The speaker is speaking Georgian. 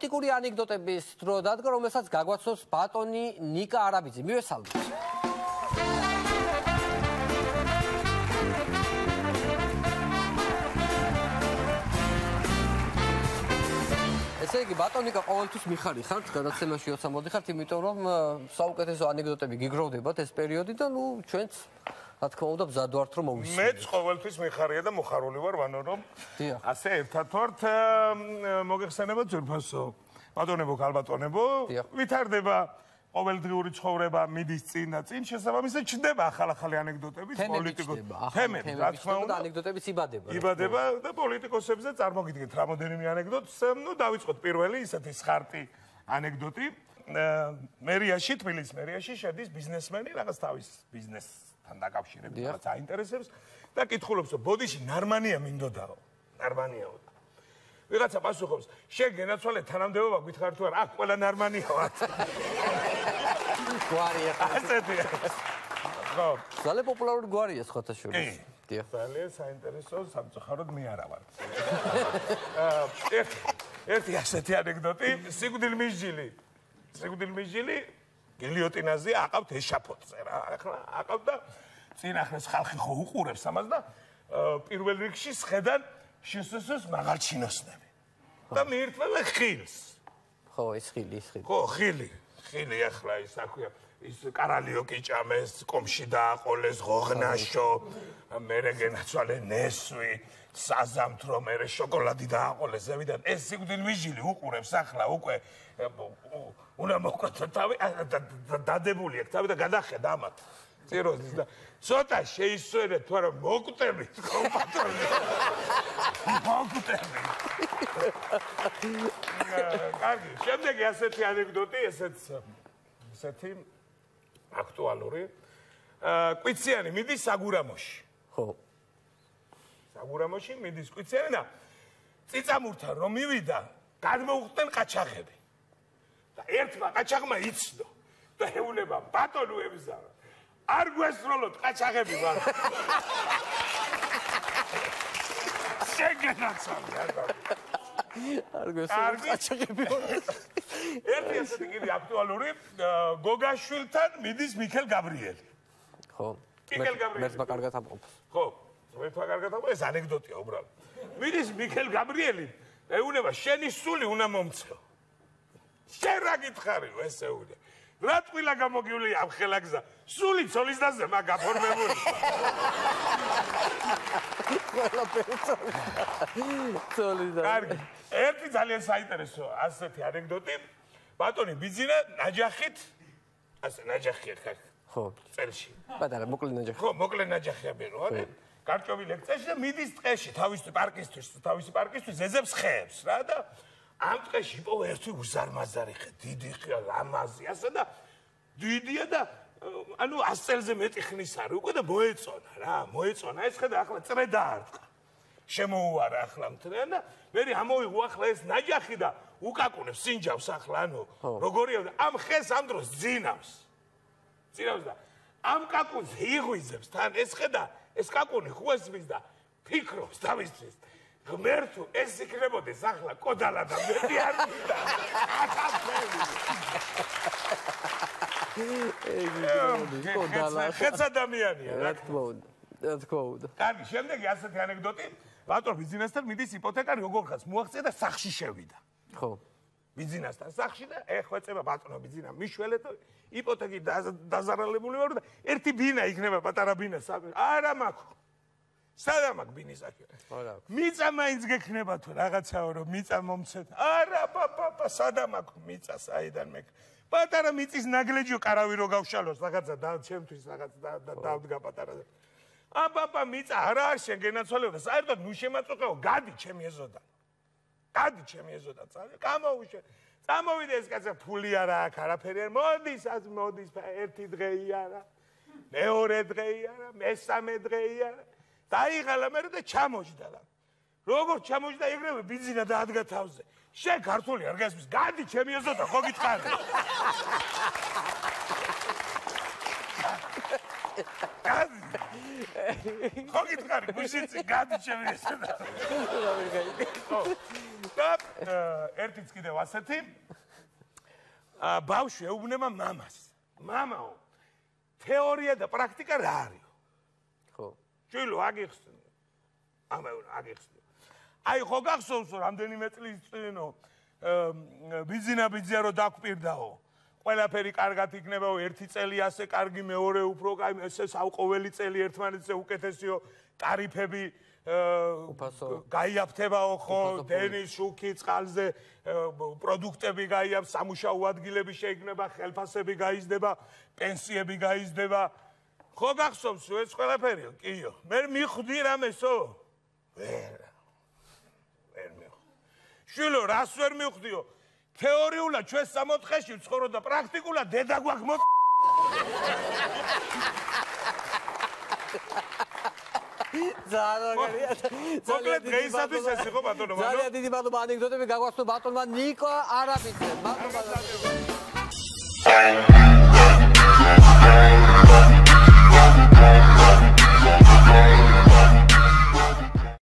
პოლიტიკური ანეკდოტების დრო დადგა, რომელსაც გაგვაცნობს ბატონი ნიკა არაბიძე. მივესალმოთ. ესე იგი ბატონიკა ყოველთვის მიხარიხართ, გადაცემაში როცა მოდიხართ, იმიტომ რომ საუკეთესო ანეკდოტები გიგროვდებათ ეს პერიოდი და ნუ ჩვენც რა თქმა უნდა ბზად ვართ რომ მოვისმინოთ. მეც ყოველთვის მიხარია და მოხარული ვარ, ვანო რომ ასე ერთად ვართ. მოგეხსენებათ ძვირფასო ბატონებო, ქალბატონებო, ვითარდება ყოველდღიური ცხოვრება, მიდის წინ და წინ შესაბამისად ჩნდება ახალ-ახალი ანეკდოტები, პოლიტიკოსები, თემები, რა თქმა უნდა, ანეკდოტებიც იბადება. იბადება და პოლიტიკოსებზე წარმოგიდგენთ რამოდენიმე ანეკდოტს. ნუ დავიწყოთ პირველი, ისეთი სხარტი ანეკდოტი. მერიაში, თბილისის მერიაში შედის ბიზნესმენი, რაღაც თავის ბიზნესთან დაკავშირებით, რაღაც აინტერესებს და კითხულობს, ბოდიში ნარმანია მინდოდაო. ნარმანიაო. ვიღაცა პასუხობს, შენ გენაცვალე თანამდებობა გითხარ თუ არა? აქ ყველა ნარმანია ვარ. გვარია. ასეთია. ხო. ძალიან პოპულარული გვარია სხვათა შორის. დიახ. ძალიან საინტერესო სამწუხაროდ მე არა ვარ. ერთი ასეთი ანეკდოტი, სიკვდილმისჯილი გილიოტინაზე აყავთ ეშაფოთზე რა. ახლა აყავთ და წინ ახლეს ხალხი ხო უყურებს ამას და პირველ რიგში სხედან შესასოს მაღალჩინოსნები. და მიირთმევენ ხილს. ხო, ეს ხილი. ხო, ხილი ახლა ის აქვია, ის კარალიოკი ჭამეს, კომში დააყოლეს, ღოღნაშო, მერე გენაცვალე ნესვი, საზამთრო, მერე შოკოლადი დააყოლეს ზევიდან. ეს სიკვდილმისჯილი უყურებს ახლა უკვე უნდა მოკვეთა თავი, დადებული აქვს თავი და გადახედა ამათ. წიროზის და ცოტა შეისვენეთ, თუ არა მოკვდებით კომპატრონი. მოკვდებით. კარგი, შემდეგი ასეთი ანეკდოტი, ესეთი აქტუალური. კვიციანი მიდის საგურამოში. ხო. საგურამოში მიდის კვიციანი და წიწამურთან რომ მივიდა, გადმოუხდნენ ყაჩაღები. და ერთმა ყაჩაღმა იცნო და ეუბნება ბატონო ებზარა. არ გვესროლოთ ყაჩაღები ვარ. შეგენაცვალე არ გვესროლოთ ყაჩაღები ვარ. ერთი ასეთი კიდე აქტუალური, გოგაშვილთან მიდის მიქელ გაბრიელი. ხო. მიქელ გაბრიელი. მერცმა კარგად ამყოფს. ხო, მერცმა კარგად ამყოფს, ეს ანეკდოტია უბრალოდ. მიდის მიქელ გაბრიელი, ეუბნება შენი სული უნდა მომცრო. შენ რა გითხარიო ეს ეუბნება. რა ტყილა გამოგივლია ამ ხელაგზა, სული ცოლის დაზე მაგ გაფორმებული. ყველა ცოლის დაზე. კარგი, ერთი ძალიან საინტერესო ასეთი ანეკდოტი. ბატონი ბიძინა ნაჯახით, ასე ნაჯახია ხარ. ხო. წელში. პატარა მოკლე ნაჯახი. ხო, მოკლე ნაჯახია რო არა? გარკვეული წელში და მიდის ტყეში თავისი პარკისთვის ეძებს ხეებს რა და ამ ტყეში იპოვა ერთი უზარმაზარი ხე, დიდი ხე, ლამაზი, ასე და დიდია და ანუ 100 წელზე მეტი ხნის არის უკვე და მოეწონა ეს ხე და ახლა წრე დაარტყა. შემოუარა ახლა მთლიან და მე ამოიღო ახლა ეს ნაჯახი და უკაკუნებს სინჯავს ახლა ანუ როგორია და ამ ხეს ამ დროს ძინავს და ამ კაკუნს იღვიძებს თან ეს ხე და ეს კაკუნი ხუესმის და ფიქრობს თავისთვის ღმერთო ეს იქნებოდეს ახლა კოდალა და მეტი არ მინდა. ხეც ადამიანია რა თქმა უნდა. კარგი, შემდეგი ასეთი ანეკდოტი. ბატონ ბიზნესთან მიდის იპოთეკა როგორ ხას მოაღწია და სახში შევიდა. ხო. ბიზნესთან სახში და ეხვეწება ბატონო ბიზნა მიშველეთ იპოთეკი დაზარალებული ვარ და ერთი ბინა იქნება პატარა ბინა არა მაქვს. სადა მაქვს ბინის აქ? მიწა მაინც გექნება თუ რაღაცაო რომ მიწა მომცეთ. არა პაპა, სადა მაქვს მიწა საიდან მე? პატარა მიწის ნაგლეჯო კარავი რო გავშალოს რაღაცა და ჩემთვის რაღაც დავდგა პატარა. აბაბა მიწა არა არ შენ გენაცვალებდა საერთოდ ნუ შემაწუხეო გადი ჩემი ეზოდან. გამოვიშე. წამოვიდა ეს კაცი ფული არა აქვს არაფერი არ მოდის ერთი დღეი არა. მეორე დღეი არა, მესამე დღეი არა. დაიღალა მე და ჩამოჯდა. როგორ ჩამოჯდა ეგრევე ბიზინა დაადგა თავზე. შენ ქართული არ გასმის, გადი ჩემი ეზოდან ხო გითხარი? გადი. ხო გითხარი, მუშიცი გადი ჩემი ეზოდან. და და ერთიც კიდევ ასეთი ბავშვი ეუბნება მამას. მამაო, თეორია და პრაქტიკა რა არის? ხო. ჭილო აგიხსნი. აგიხსნი. აი ხო გახსოვს რამდენიმე წლის წინო ბიძინა რო დაგვპირდაო. ყველაფერი კარგად იქნებაო, ერთი წელი ასე კარგი, მეორე უფრო კაი, ესე საუყოველი წელი ერთმანეთზე უკეთესიო, ტარიფები გაიაფთებაო ხო, დენის, შუქი, წყალზე პროდუქტები გაიაფ, სამუშაო ადგილები შეიქმნება, ხელფასები გაიზრდება, პენსიები გაიზრდება. ხო გახსოვს ეს ყველაფერი? კიო. მე მიხვდი რამესო? ვერ მიხვდი. შილო, რას ვერ მიხვდიო? თეორიულად ჩვენ 60-ში ვცხოვრობ და პრაქტიკულად დედა გვაქვს მო ძალიან დღეისათვის ეს იყო ბატონო. ძალიან დიდი მადლობა ანეკდოტები გაგვასწრო ბატონმა ნიკო არაბიძემ. მადლობა.